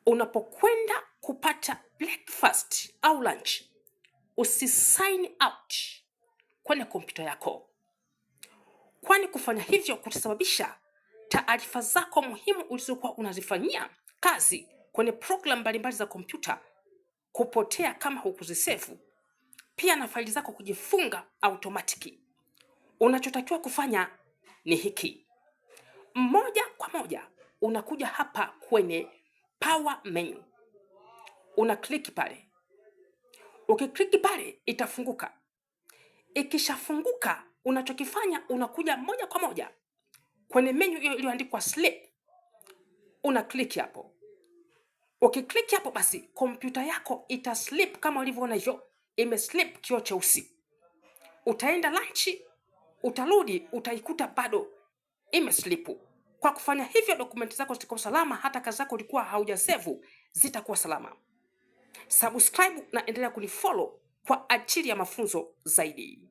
unapokwenda kupata breakfast au lunch, usisign out kwenye kompyuta yako, kwani kufanya hivyo kutasababisha taarifa zako muhimu ulizokuwa unazifanyia kazi kwenye program mbalimbali za kompyuta kupotea kama hukuzisevu, pia na faili zako kujifunga automatiki. Unachotakiwa kufanya ni hiki: moja kwa moja unakuja hapa kwenye power menu, una click pale. Ukiklik pale itafunguka. Ikishafunguka, unachokifanya unakuja moja kwa moja kwenye menu hiyo iliyoandikwa sleep, una click hapo. Ukiklik hapo, basi kompyuta yako ita sleep kama ulivyoona hivyo, sleep kioo cheusi. Utaenda lunch, utarudi, utaikuta bado sleep. Kwa kufanya hivyo, dokumenti zako zitakuwa salama, hata kazi zako ulikuwa haujasevu zitakuwa salama. Subscribe na endelea kunifollow kwa ajili ya mafunzo zaidi.